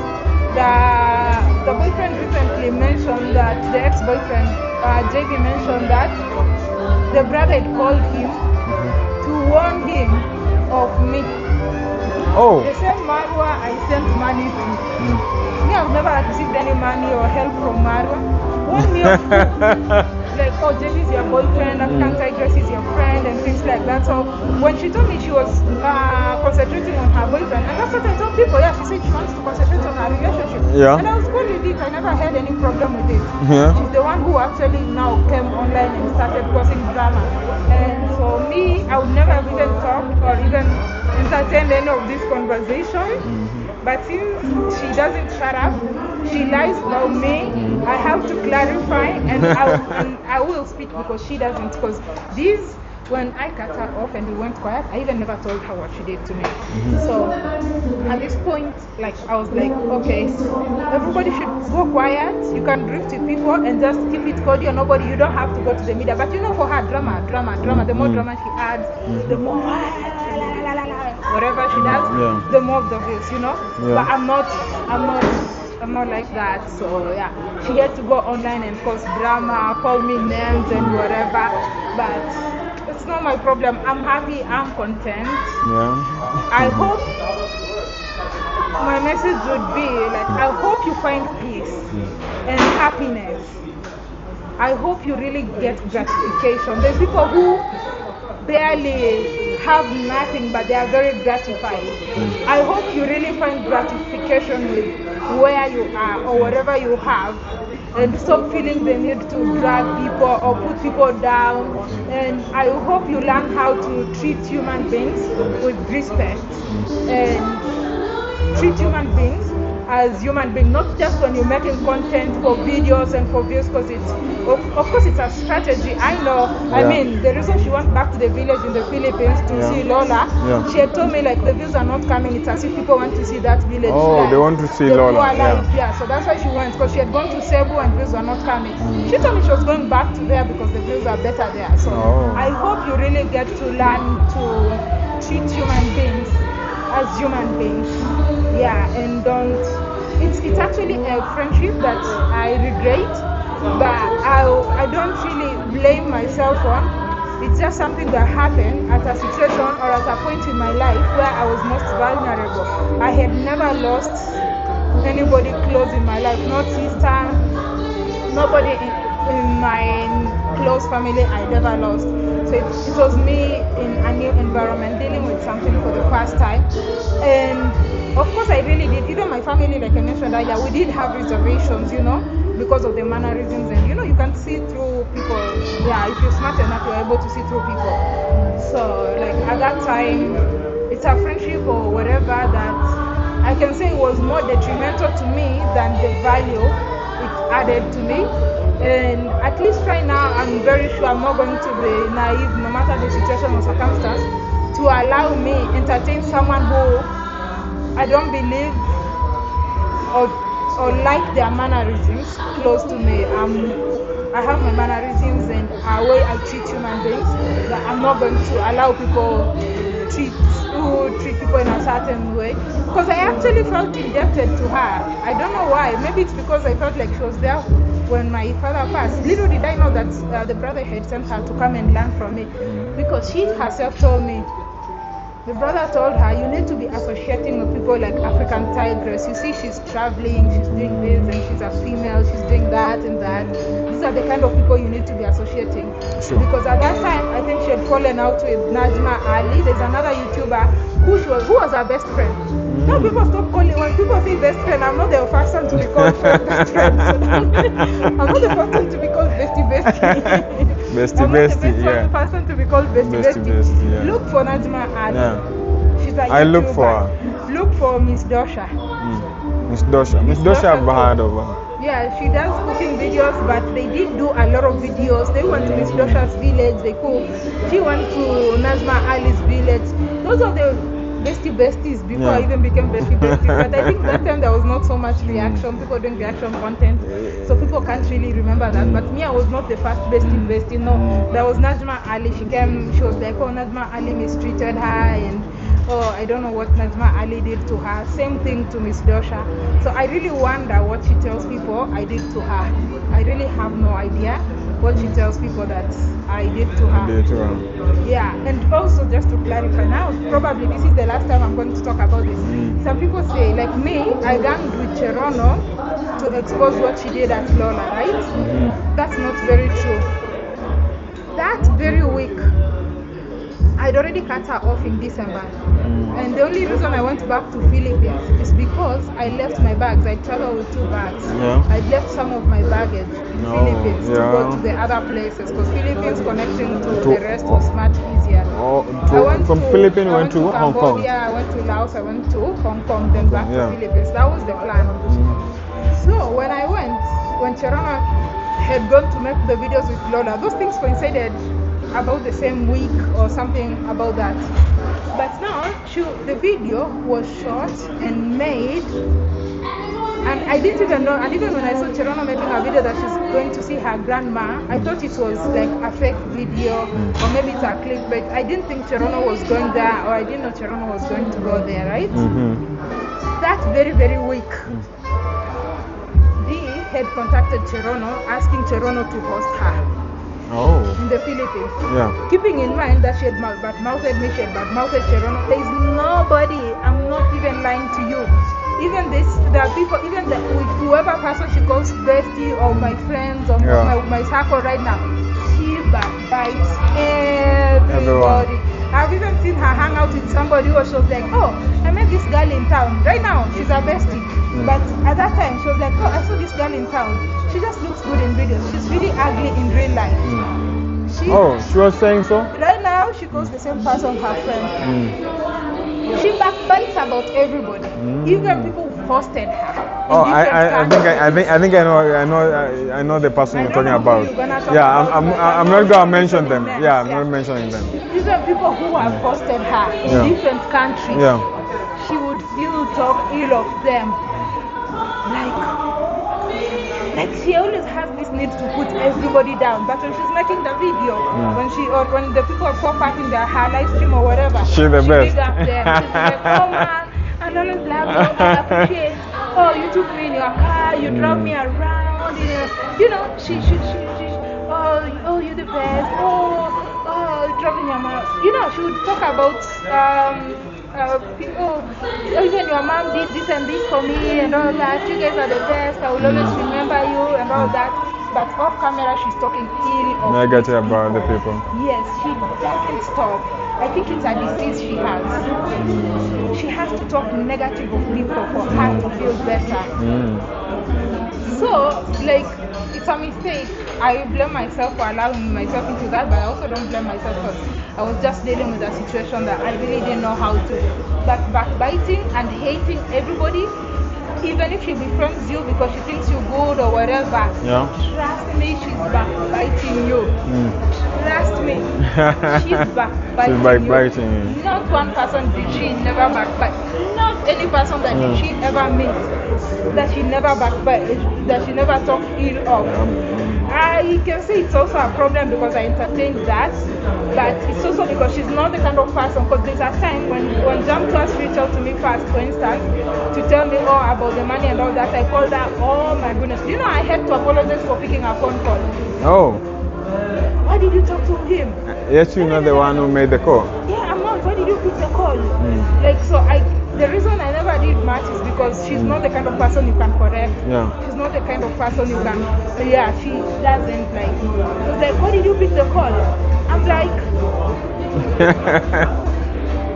The boyfriend recently mentioned that the ex-boyfriend JB mentioned that the brother had called him to warn him of me. Oh. The same Marwa I sent money to. Me, I've never received any money or help from Marwa. Warn me of like, oh, JB is your boyfriend, African Tigress is your friend, and things like that. So when she told me she was concentrating on her boyfriend, and that's what I told people. Yeah, she said she wants to concentrate on her relationship. Yeah. And I was cool with it. I never had any problem with it. Yeah. She's the one who actually now came online and started causing drama. And for me, I would never have even talked or even entertained any of this conversation. But since she doesn't shut up, she lies about me. I have to clarify, and I will speak because she doesn't. Because these when I cut her off and we went quiet, I even never told her what she did to me. So at this point, like I was like, okay, everybody should go quiet. You can drift with people and just keep it cordial. Nobody, you don't have to go to the media. But you know, for her, drama. The more drama she adds, the more whatever she does, the more of the views, you know. But I'm not like that. So yeah, she had to go online and cause drama, call me names and whatever. But it's not my problem. I'm happy. I'm content. I hope my message would be like, I hope you find peace and happiness. I hope you really get gratification. There's people who barely have nothing, but they are very gratified. I hope you really find gratification with where you are or whatever you have, and stop feeling the need to drag people or put people down. And I hope you learn how to treat human beings with respect and treat human beings as human beings, not just when you're making content for videos and for views, because it's, of course, it's a strategy. I know. I mean, the reason she went back to the village in the Philippines to see Lola, she had told me like the views are not coming. It's as if people want to see that village. Oh, they want to see Lola. So that's why she went, because she had gone to Cebu and views were not coming. She told me she was going back to there because the views are better there. So I hope you really get to learn to treat human beings as human beings, and don't. It's actually a friendship that I regret, but I don't really blame myself on. It's just something that happened at a situation or at a point in my life where I was most vulnerable. I had never lost anybody close in my life, not sister, nobody in my close family I never lost. So it was me in a new environment, dealing with something for the first time. And of course I really did. Even my family, like I mentioned earlier, we did have reservations, you know, because of the mannerisms. And you know, you can see through people. Yeah, if you're smart enough, you're able to see through people. So like at that time, it's a friendship or whatever that I can say was more detrimental to me than the value it added to me. And at least right now, I'm very sure I'm not going to be naive, no matter the situation or circumstance, to allow me entertain someone who I don't believe or like their mannerisms close to me. I have my mannerisms and a way I treat human beings that I'm not going to allow people treat people in a certain way, because I actually felt indebted to her. I don't know why. Maybe it's because I felt like she was there when my father passed. Little did I know that the brother had sent her to come and learn from me, because she herself told me, the brother told her, you need to be associating with people like African Tigress. You see, she's traveling, she's doing this, and she's a female, she's doing that and that. These are the kind of people you need to be associating. Sure. Because at that time, I think she had fallen out with Najma Ali. There's another YouTuber who was her best friend. Now people stop calling, when people say best friend, I'm not the first one to be called best friend. I'm not the first one to be called bestie. I'm not the first one to be called bestie. Look for Najma Ali. She's a YouTuber. I look for her. Look for Miss Dosha. Miss Dosha. Miss Dosha, I've heard of her. Yeah, she does cooking videos, but they did do a lot of videos. They went to Miss Dosha's village, they cooked. She went to Najma Ali's village. Those are the besties before I even became besties. But I think that time there was not so much reaction, people doing reaction content, so people can't really remember that. But me, I was not the first bestie. No, there was Najma Ali. She was like, oh, Najma Ali mistreated her, and I don't know what Najma Ali did to her. Same thing to Miss Dosha. So I really wonder what she tells people I did to her. I really have no idea what she tells people that I did to her. Yeah, and also just to clarify, now probably this is the last time I'm going to talk about this. Some people say, like me, I ganged with Cherono to expose what she did at Lola, right? That's not very true. That very week, I'd already cut her off in December. And the only reason I went back to Philippines is because I left my bags. I traveled with 2 bags. I left some of my baggage in Philippines to go to the other places, because Philippines connecting to the rest was much easier. From Philippines you went to Hong Kong? Yeah, I went to Laos, I went to Hong Kong, then back to Philippines. That was the plan. So when I went, when Cherono had gone to make the videos with Lola, those things coincided about the same week or something about that. But now the video was shot and made, and I didn't even know. And even when I saw Cherono making a video that she's going to see her grandma, I thought it was like a fake video or maybe it's a clip. But I didn't think Cherono was going there, or I didn't know Cherono was going to go there, right? That very, very week, Dee had contacted Cherono, asking Cherono to host her in the Philippines. Keeping in mind that she had badmouthed me, she had badmouthed Cherono. There is nobody, I'm not even lying to you. Even there are people, even whoever person she calls bestie or my friends or my circle right now, she backbites everybody. I've even seen her hang out with somebody who was like, oh, I met this girl in town. Right now, she's a bestie. But at that time, she was like, oh, I saw this girl in town. She just looks good in videos. She's really ugly in real life. She was saying so? Right now, she calls the same person her friend. She backbites about everybody, even people who hosted her. I think I know the person you're talking about. I'm not gonna mention them. I'm not mentioning them. Even people who have hosted her in different countries, she would still talk ill of them. Like she always has this need to put everybody down. But when she's making the video, when the people are pop-up in her live stream or whatever, she's the best. She's like, oh man, I don't know, I appreciate. Oh, you took me in your car, you drove me around. You know, she oh, you're the best. Oh, driving your mouth. You know, she would talk about people, even your mom did this and this for me and all that. You guys are the best. I will always remember you and all that. But off camera, she's talking ill of negative about the people. Yes, she doesn't stop. I think it's a disease she has. She has to talk negative of people for her to feel better. So, like, it's a mistake. I blame myself for allowing myself into that, but I also don't blame myself because I was just dealing with a situation that I really didn't know how to. But backbiting and hating everybody, even if she befriends you because she thinks you're good or whatever, trust me, she's backbiting you. Trust me, she's backbiting you. Not one person did she never backbite. Not any person that did she ever meet that she never backbite, that she never talked ill of. I can say it's also a problem because I entertained that, but it's also because she's not the kind of person. Because there's a time when Jam Class reached out to me first, for instance, to tell me about the money and all that, I called her, oh my goodness. You know, I had to apologize for picking a phone call. Oh. Why did you talk to him? Yes, you're not the one who made the call. Yeah, I'm not. Why did you pick the call? Like, so the reason I never did much is because she's not the kind of person you can correct. She's not the kind of person you can, she doesn't like. She was like, why did you pick the call? I'm like,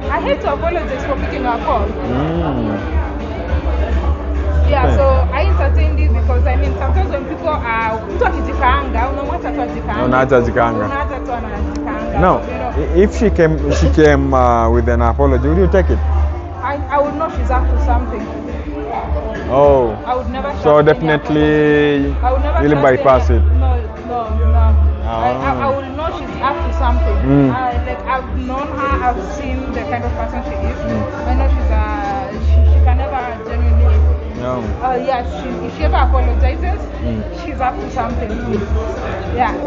I hate to apologize for picking a call. So I entertained this because I mean sometimes when people are no, if she came with an apology, would you take it? I would know she's up to something. Oh. I would never. So definitely really bypass it. No. I would know she's up to something. Like I've known her, I've seen the kind of person she is. I know she can never genuinely. If she ever apologizes, she's up to something.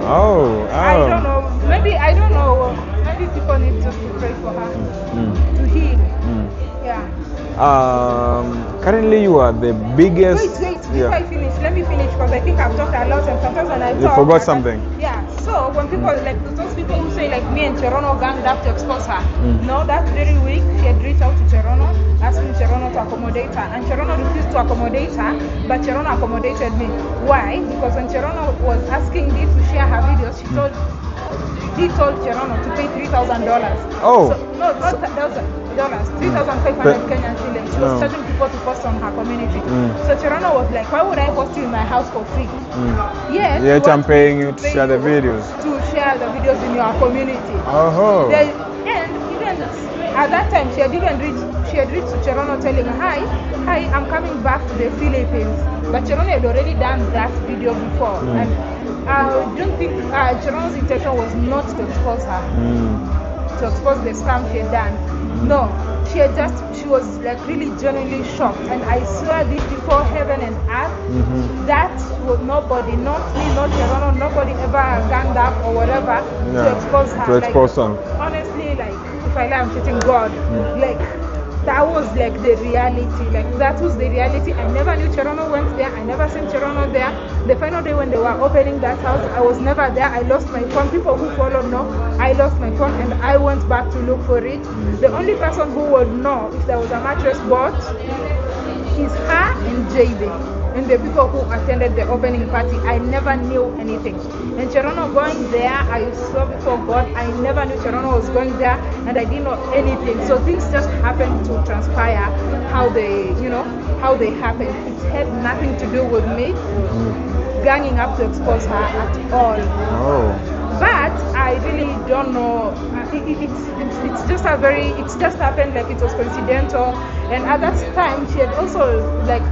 Oh. I don't know. Maybe people need just to pray for her to heal. Currently you are the biggest. Wait, before I finish, let me finish because I think I've talked a lot and sometimes when I talk. You forgot something. So when people like those people who say like me and Cherono ganged up to expose her. No, that very week she had reached out to Cherono, asking Cherono to accommodate her, and Cherono refused to accommodate her, but Cherono accommodated me. Why? Because when Cherono was asking Dee to share her videos, he told Cherono to pay $3,000. Oh. So, no, not $1,000, 3,500 Kenyan shillings. She was charging people to post on her community. So Cherono was like, why would I host you in my house for free? Yet I'm paying you to share the videos. To share the videos in your community. And even at that time, she had reached to Cherono telling her, hi, I'm coming back to the Philippines. But Cherono had already done that video before. And I don't think Geronimo's intention was not to expose her, to expose the scam she had done. No, she was like really genuinely shocked. And I swear this before heaven and earth, that was nobody, not me, not Geronimo, nobody ever ganged up or whatever to expose her. To expose her. Honestly, like, if I lie, I'm cheating God. Like, that was like the reality. Like, that was the reality. I never knew Geronimo went there. I never seen Geronimo there. The final day when they were opening that house, I was never there. I lost my phone. People who followed know I lost my phone and I went back to look for it. The only person who would know if there was a mattress bought is her and JB. And the people who attended the opening party, I never knew anything. And Geronimo going there, I saw before God, I never knew Geronimo was going there, and I didn't know anything. So things just happened to transpire how they happened. It had nothing to do with me ganging up to expose her at all. Oh. But I really don't know. It's just happened like it was coincidental. And at that time, she had also like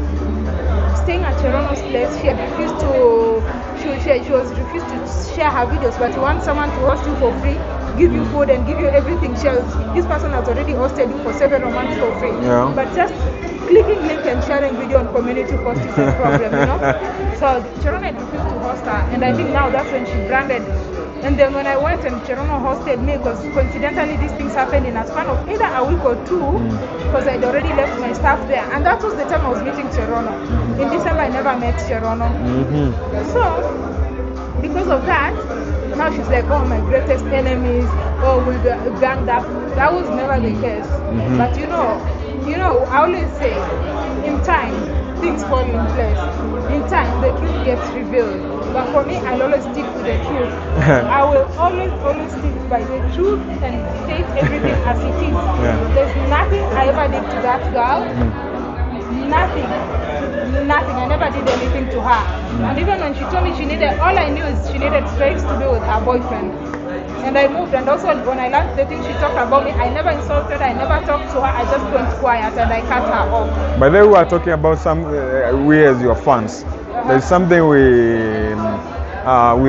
staying at Geronimo's place. She had refused to. She was refused to share her videos, but you want someone to host you for free, give you food and give you everything. This person has already hosted you for several months for free. Yeah. But just clicking link and sharing video on community post is a problem, you know. So Geronimo refused to host her, and I think now that's when she branded. And then when I went and Geronimo hosted me, because coincidentally these things happened in a span of either a week or two, because I'd already left my stuff there. And that was the time I was meeting Geronimo. In December, I never met Geronimo. So, because of that, now she's like, oh, my greatest enemies, oh, we ganged up. That was never the case. But you know, I always say, in time, things fall in place. In time, the truth gets revealed. But for me, I'll always stick to the truth. I will always stick by the truth and state everything as it is. There's nothing I ever did to that girl. Nothing. I never did anything to her. And even when she told me all I knew is she needed space to be with her boyfriend. And I moved. And also when I learned the things she talked about me, I never insulted her, I never talked to her, I just went quiet and I cut her off. But then we are talking about some, we as your fans. There's something we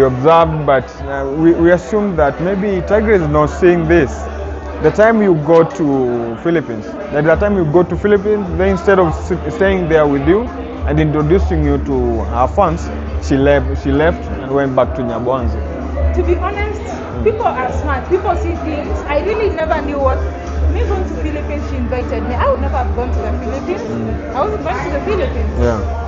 observed, but we assume that maybe Tigress is not seeing this. The time you go to Philippines, then instead of staying there with you and introducing you to her fans, she left and went back to Nyabwanzi. To be honest, people are smart. People see things. I really never knew what. Me going to Philippines, she invited me. I would never have gone to the Philippines. I wasn't going to the Philippines. Yeah.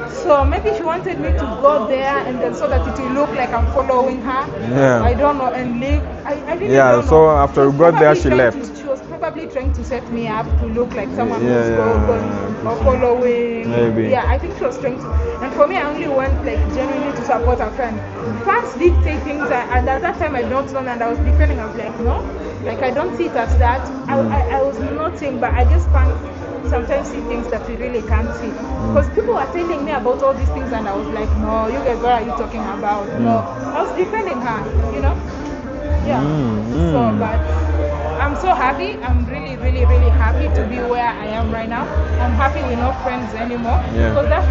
So maybe she wanted me to go there and then so that it will look like I'm following her. Yeah. I don't know, and leave. I really yeah, don't know. so after you got there, she left. She was probably trying to set me up to look like someone who's going or following. Maybe. Yeah, I think she was trying to. And for me, I only went like genuinely to support a friend. Fans did say things, and at that time I don't know, and I was defending. I was like, no, like I don't see it as that. I was not saying, but I just fans sometimes see things that we really can't see. Because people were telling me about all these things and I was like, no, you guys, what are you talking about? No, I was defending her, you know? Yeah. So, but I'm so happy. I'm really, really, really happy to be where I am right now. I'm happy we're not friends anymore. Because that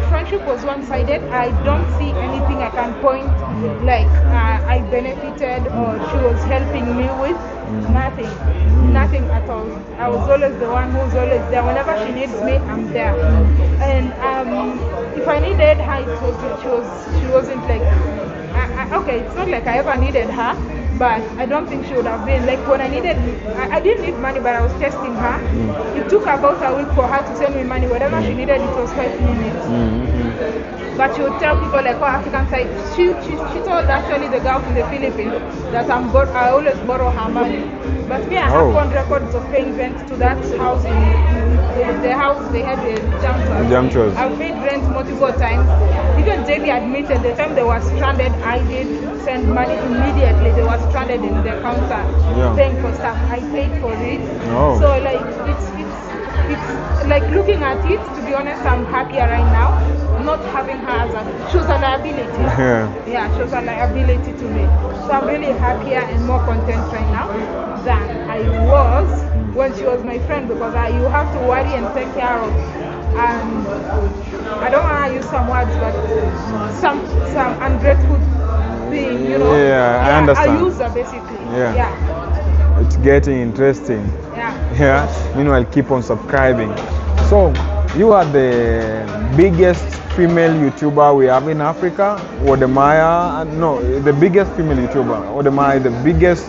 friendship was one-sided. I don't see anything I can point like I benefited or she was helping me with. Nothing at all. I was always the one who's always there. Whenever she needs me, I'm there. And if I needed her, she wasn't like. Okay, it's not like I ever needed her, but I don't think she would have been like when I needed. I didn't need money, but I was testing her. It took about a week for her to send me money. Whatever she needed, it was 5 minutes. But she would tell people like, oh, African side. She told actually the girl from the Philippines that I always borrow her money. But me, I have on records of paying rent to that house in the house they had the jumpers. I've paid rent multiple times. Even JB admitted the time they were stranded, I did send money immediately. They were stranded in the counter paying for stuff. I paid for it. So like it's like looking at it, to be honest, I'm happier right now. Not having her she was a liability. Yeah, she was a liability to me. So I'm really happier and more content right now than I was when she was my friend, because you have to worry and take care of. And I don't want to use some words, but some ungrateful thing, you know. Yeah, I understand. A user basically. Yeah. It's getting interesting. Yeah. Meanwhile, keep on subscribing. So, you are the biggest female YouTuber we have in Africa. Wodemaya, no, the biggest female YouTuber. Wodemaya is the biggest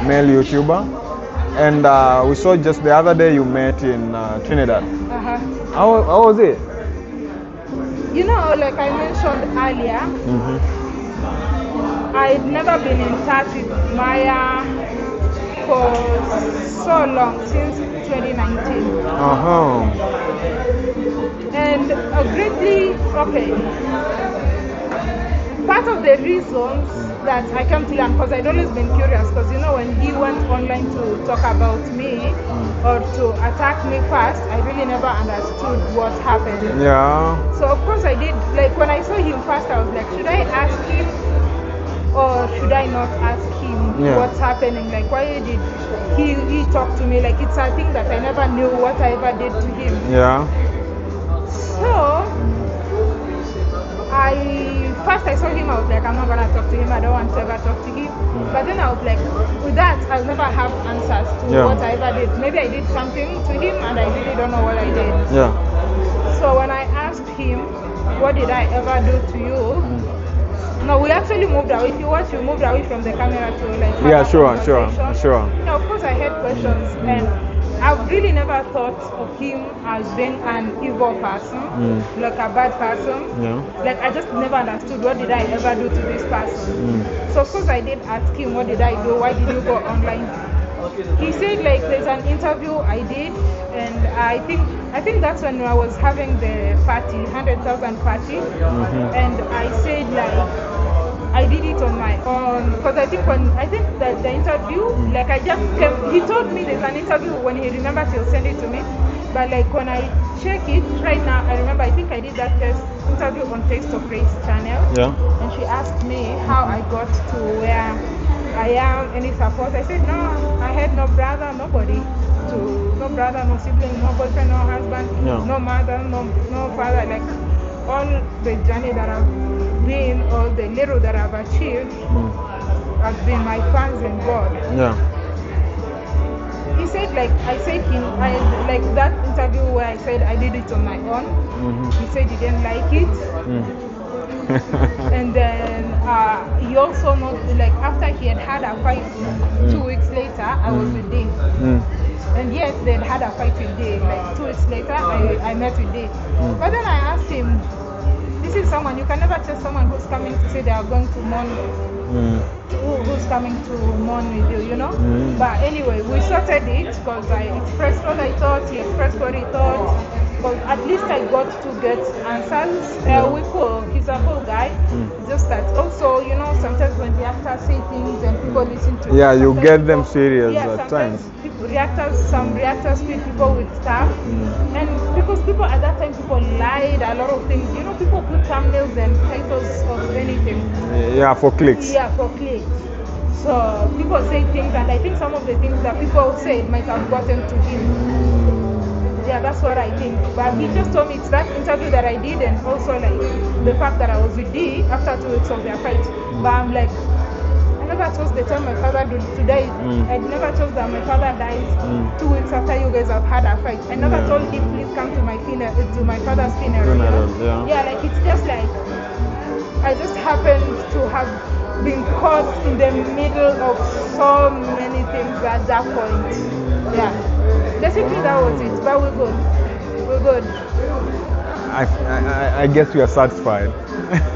male YouTuber. And we saw just the other day you met in Trinidad. How was it? You know, like I mentioned earlier, I'd never been in touch with Maya for so long, since 2019. And part of the reasons that I came to learn, because I'd always been curious, because you know, when he went online to talk about me or to attack me first, I really never understood what happened. Yeah. So of course I did, like when I saw him first, I was like, should I ask him or should I not ask him what's happening? Like, why did he talk to me? Like, it's a thing that I never knew what I ever did to him. Yeah. So I saw him, I was like, I'm not gonna talk to him, I don't want to ever talk to him. But then I was like, with that, I'll never have answers to what I ever did. Maybe I did something to him and I really don't know what I did. Yeah. So when I asked him, what did I ever do to you? No, we actually moved away. If you watch, we moved away from the camera to like. Yeah, sure. Yeah, of course I had questions, and I've really never thought of him as being an evil person, like a bad person. Yeah. Like I just never understood what did I ever do to this person. So of course I did ask him, what did I do? Why did you go online? He said like there's an interview I did, and I think that's when I was having the party, 100,000 party, and I said like I did it on my own, because I think that the interview, like I just came, he told me there's an interview, when he remembers he'll send it to me, but like when I check it right now, I remember I think I did that first interview on Taste of Race channel, and she asked me how I got to where I am, any support. I said no, I had no brother, nobody, no brother, no sibling, no boyfriend, no husband, no mother, no father, like all the journey that I've been, all the little that I've achieved has been my fans and God. Yeah. He said like like that interview where I said I did it on my own. He said he didn't like it. And then he also noticed, like after he had a fight 2 weeks later, I was with Dee. And yes, they'd had a fight with Dee. Like 2 weeks later, I met with Dee. But then I asked him, this is someone, you can never tell someone who's coming to say they are going to mourn, who's coming to mourn with you, you know? But anyway, we sorted it, because I expressed what I thought, he expressed what he thought. But at least I got to get answers. He's a cool guy. Just that also, you know, sometimes when the actors say things and people listen to you get them serious at times. Some reactors treat people with stuff. And because people at that time, people lied a lot of things. You know, people put thumbnails and titles of anything. Yeah, for clicks. Yeah, for clicks. So people say things, and I think some of the things that people said might have gotten to him. Yeah, that's what I think. But he just told me it's that interview that I did, and also like the fact that I was with Dee after 2 weeks of their fight. But I'm like, I never chose the time my father to die. I never chose that my father dies 2 weeks after you guys have had a fight. I never told him, please come to my my father's funeral. Yeah, like it's just like I just happened to have been caught in the middle of so many things at that point. Yeah. Basically that was it, but we're good. We're good. I guess we are satisfied.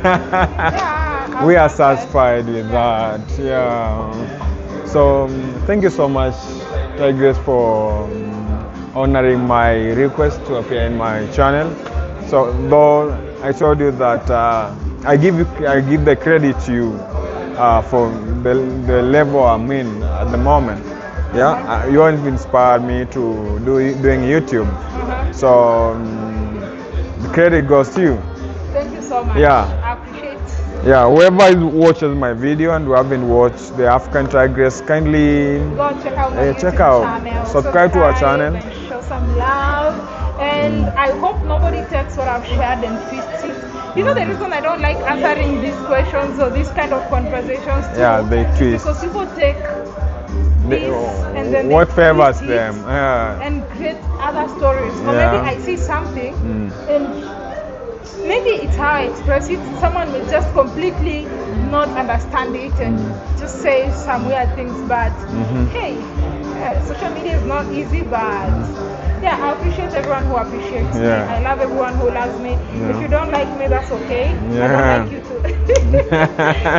Yeah, we are satisfied with that. Yeah. So thank you so much, Tigress, for honoring my request to appear in my channel. So though I told you that I give the credit to you for the level I'm in at the moment. Yeah, you have inspired me to doing YouTube. So the credit goes to you. Thank you so much. Yeah. I appreciate. Yeah, whoever watches my video and who haven't watched the African Tigress, kindly go check out my check out. channel. Subscribe to our channel. And show some love. And I hope nobody takes what I've shared and twists it. You know the reason I don't like answering these questions or these kind of conversations too? Yeah, they twist. Because people take this and then what they favors twist them. it Yeah. and create other stories. Or Yeah. maybe I see something and maybe it's how I express it. Someone will just completely not understand it and just say some weird things. But hey, social media is not easy, but yeah, I appreciate everyone who appreciates me. Yeah. I love everyone who loves me. Yeah. If you don't like me, that's okay. Yeah. I don't like you too.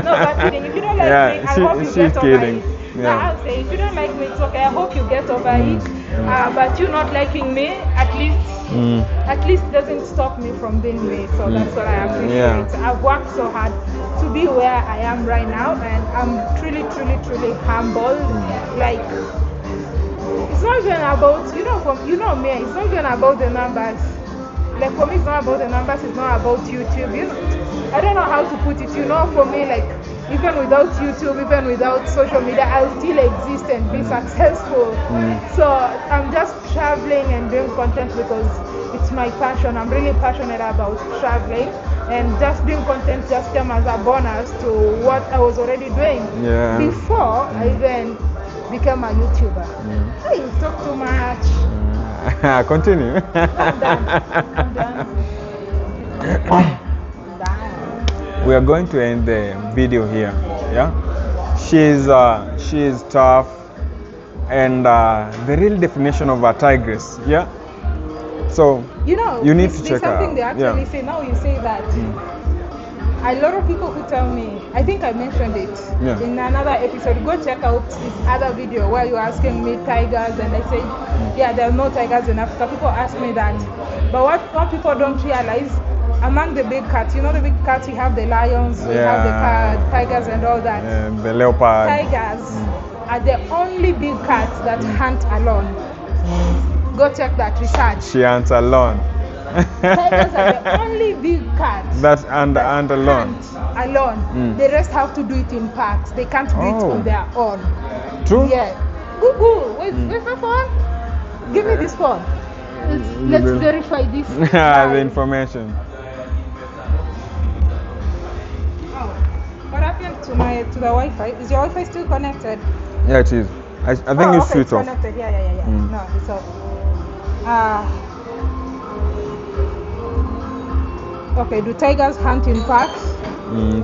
No, but kidding. If you don't like me, I hope you she's get over kidding. it. Yeah. No, I'll say, if you don't like me, it's okay. I hope you get over it. But you not liking me, at least doesn't stop me from being me. So that's what I appreciate. Yeah. I've worked so hard to be where I am right now, and I'm truly, truly, truly humbled. Like, it's not even about, you know me, it's not even about the numbers. Like for me, it's not about the numbers, it's not about YouTube. I don't know how to put it, for me, like, even without YouTube, even without social media, I'll still exist and be successful. So I'm just traveling and doing content because it's my passion. I'm really passionate about traveling, and just doing content just came as a bonus to what I was already doing before I even became a YouTuber. Hey, you talk too much. Continue. I'm done. We are going to end the video here. Yeah, she's tough, and the real definition of a tigress. Yeah. So you need to check her out. Something they actually say. Now you say that. A lot of people who tell me, I think I mentioned it in another episode, go check out this other video where you're asking me tigers, and I say, yeah, there are no tigers in Africa. People ask me that. But what people don't realize, among the big cats, the big cats, we have the lions, we have the tigers and all that. The leopard. Tigers are the only big cats that hunt alone. Go check that research. She hunts alone. Tigers are the only big cats that and alone. Hunt alone. The rest have to do it in packs. They can't do it on their own. True? Yeah. Where's my phone? Give me this phone. Let's verify this. The information. What happened to the Wi-Fi? Is your Wi-Fi still connected? Yeah, it is. I think it's switched off. Connected. Yeah. No, it's off. Okay, do tigers hunt in packs?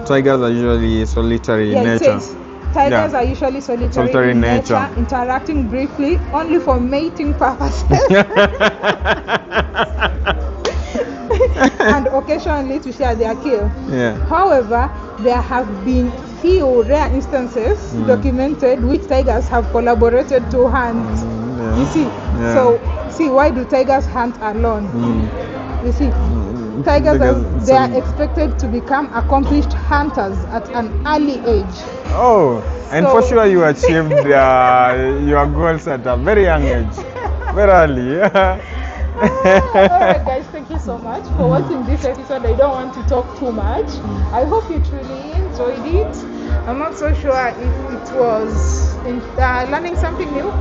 Tigers are usually solitary in nature. It says tigers are usually solitary in nature, interacting briefly only for mating purposes. And occasionally to share their kill. However, there have been few rare instances documented which tigers have collaborated to hunt. You see, so why do tigers hunt alone? You see, tigers they are expected to become accomplished hunters at an early age. Oh, and for sure you achieved your goals at a very young age, very early. Alright guys, thank you so much for watching this episode. I don't want to talk too much. I hope you truly enjoyed it. I'm not so sure if it was learning something new.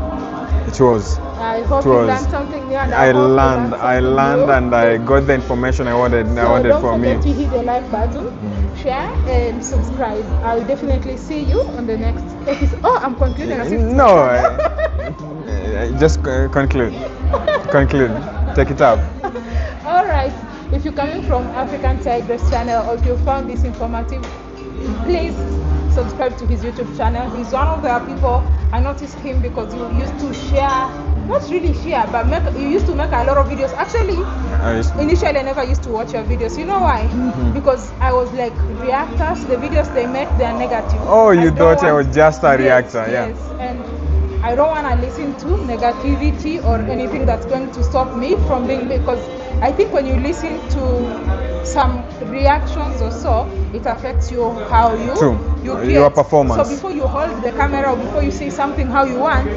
It was. I hope you learned something new. And I learned and I got the information I wanted. So from don't you. forget to hit the like button, share, and subscribe. I'll definitely see you on the next episode. Oh, I'm concluding. No, just conclude. Take it up. All right. If you're coming from African Tigress channel, or if you found this informative, please subscribe to his YouTube channel. He's one of the people. I noticed him because he used to share, not really share, but you used to make a lot of videos. Actually, initially I never used to watch your videos. You know why? Because I was like, reactors, the videos they make, they're negative. Oh, you thought I was just a reactor? Yes, and I don't want to listen to negativity or anything that's going to stop me from being, because I think when you listen to some reactions or so, it affects you how you create. Your performance. So before you hold the camera or before you say something how you want,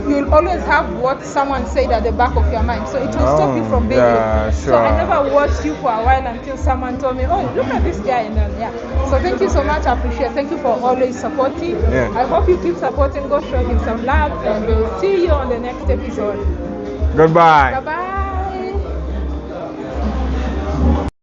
you'll always have what someone said at the back of your mind. So it will stop you from being you. Sure. So I never watched you for a while until someone told me, oh, look at this guy. And then, So thank you so much. I appreciate it. Thank you for always supporting. I hope you keep supporting. Go show him some love. And we'll see you on the next episode. Goodbye. Bye-bye.